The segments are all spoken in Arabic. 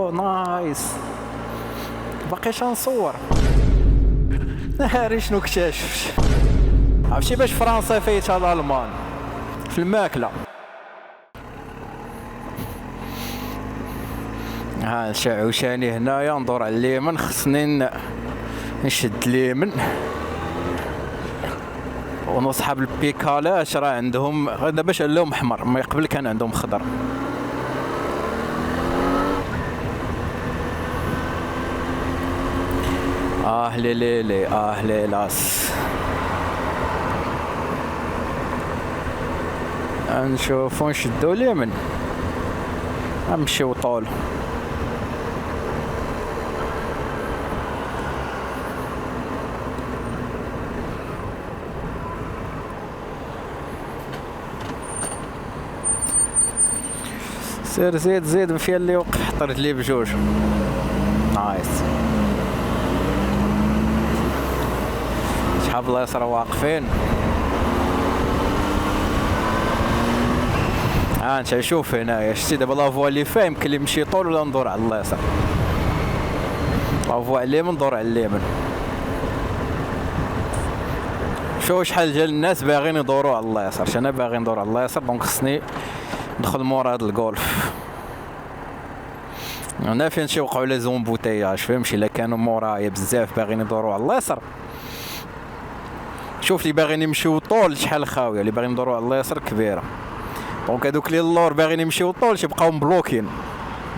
اوه نايس. باقيش نصور نهاري شنو اكتشفت. عرفتي باش فرنسا فايتها الالمان في الماكله. ها شعوشاني هنايا ندور على اليمين، خصني نشد اليمين ونصحاب البيكالاش راه عندهم دابا شعلهم احمر، ما قبل كان عندهم خضر. لي لاس. نشوفو نشدو اليمين نمشيو طول. سير زيد فيها اللي وقف، حطرت لي بجوج. نايس. شحال اليسار واقفين. انت شوف هنايا شتي دابا لافوا اللي فيها يمكن لي نمشي طول ولا ندور على اليسار. لافوا على اليمين ندور على اليمين. شوف شحال ديال الناس باغيين يدوروا على اليسار، انا باغي ندور على اليسار دونك خصني ندخل مورا هاد الجولف. هنا فين تيوقعوا لي زومبوتياج فهمتي، الا كانوا مورايا بزاف باغيين يدوروا على اليسار. شوف اللي باغيين يمشيو طول شحال خاويه، اللي باغيين يدوروا على اليسار كبيره. دونك هادوك اللي اللور باغيين يمشيو طول تيبقاو مبلوكين،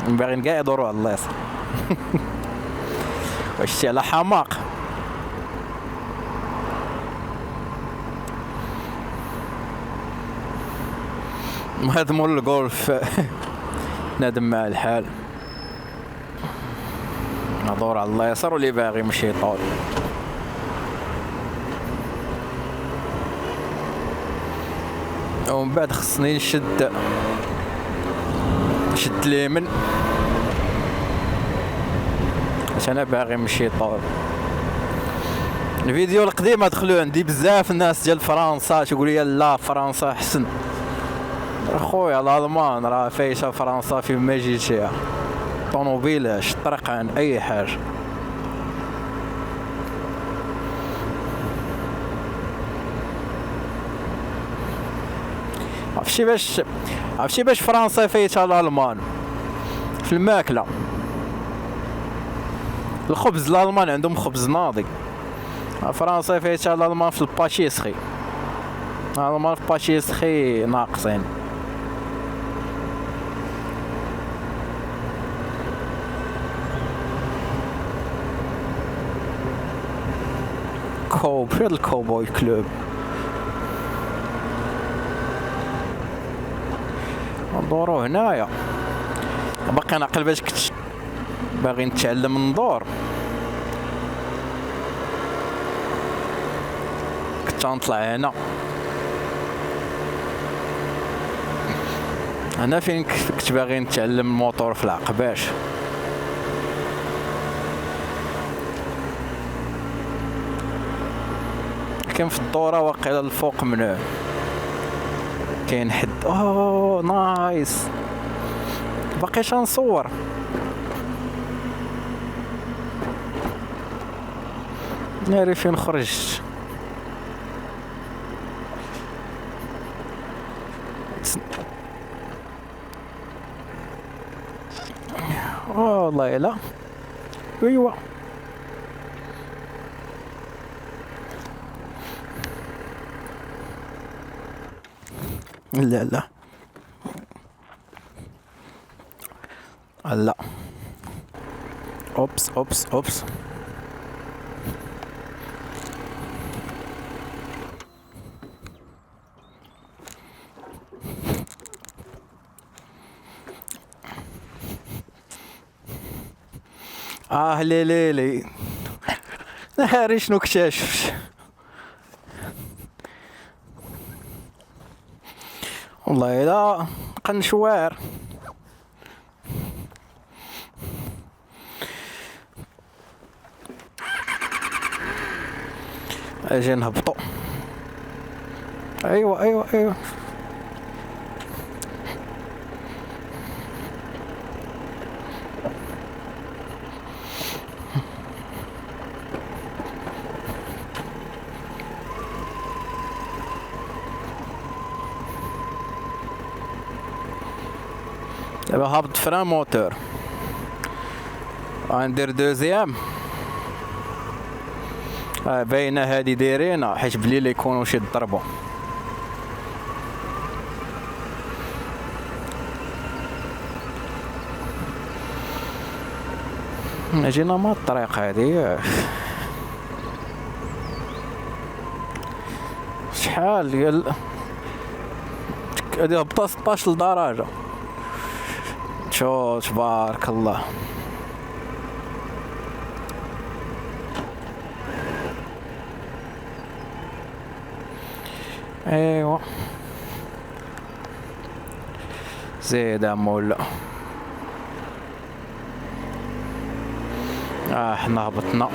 باغيين كاع يدوروا على اليسار. واش شتي على حماق. هاد مول الجولف نادم مع الحال. ندور على اليسار واللي باغي يمشي طول. ومن بعد خصني نشد اليمين باش انا باغي نمشي طول. الفيديو القديم دخلوا عندي بزاف الناس ديال فرنسا تقول لي لا فرنسا احسن. اخويا الالمان راه فايشه فرنسا فين ما جيتيها، طوموبيلاش طرقان اي حاجه. عرفتي باش فرنسا فايتها الالمان في الماكله. الخبز الالمان عندهم خبز ناضي، فرنسا فايتها الالمان في الباتيسري. الالمان في الباتيسري ناقصين. في الكوبوي كلوب. ندورو هنايا. باقي نعقل باش كنت باغي نتعلم ندور، كنت غنطلع هنا فين كنت باغي نتعلم الموتور في العقباش. كاين في الدوره واقيلا الفوق منه كاين حد. اوه نايس. باقيش نصور. ناري فين خرجت. والله لا. ايوا لا لا لا. اوبس لي نهاري شنو اكتشفت. والله لا قنشوار. اجي نهبطو. ايوا دابا هابط فران موتور غندير دوزيام. باينه هادي دايرينها حيت بليل يكونوا شي ضربوا. جينا ما الطريق هادي شحال ديال هادي هبطة 16 درجة. شو تبارك الله. ايوا زيد مولا. حنا هبطنا.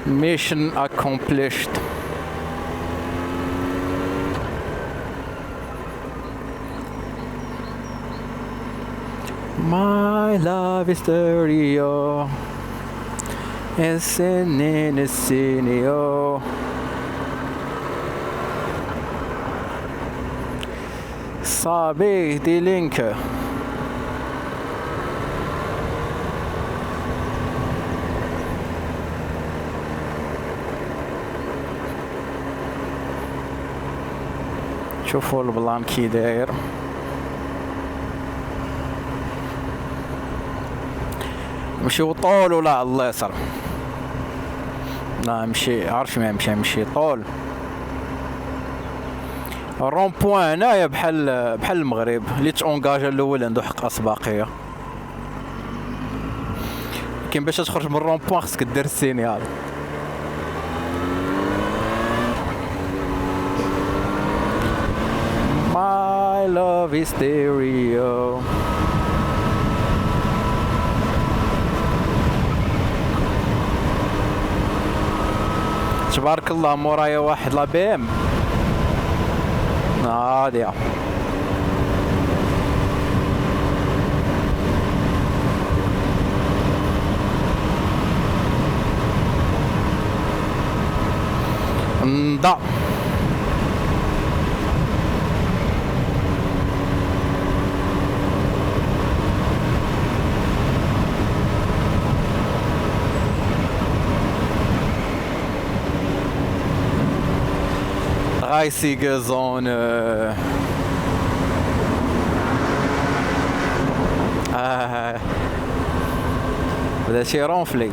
ميشن اكومبليشد. My love is stereo. It's in the scenario. صابي دي لينك. شوفوا البلان كي داير. نمشيو طول ولا على اليسار؟ لا نمشي عارف ما نمشي طول. الرون بوان هنايا بحال المغرب اللي تونجاجا الاول عنده حق اسباقيه. كاين باش تخرج من الرون بوان خصك دير السينيال. My love is stereo. تبارك الله مورايا واحد لا بي ام هادية. نضع Reisige Zone. بدا شي رونفلي.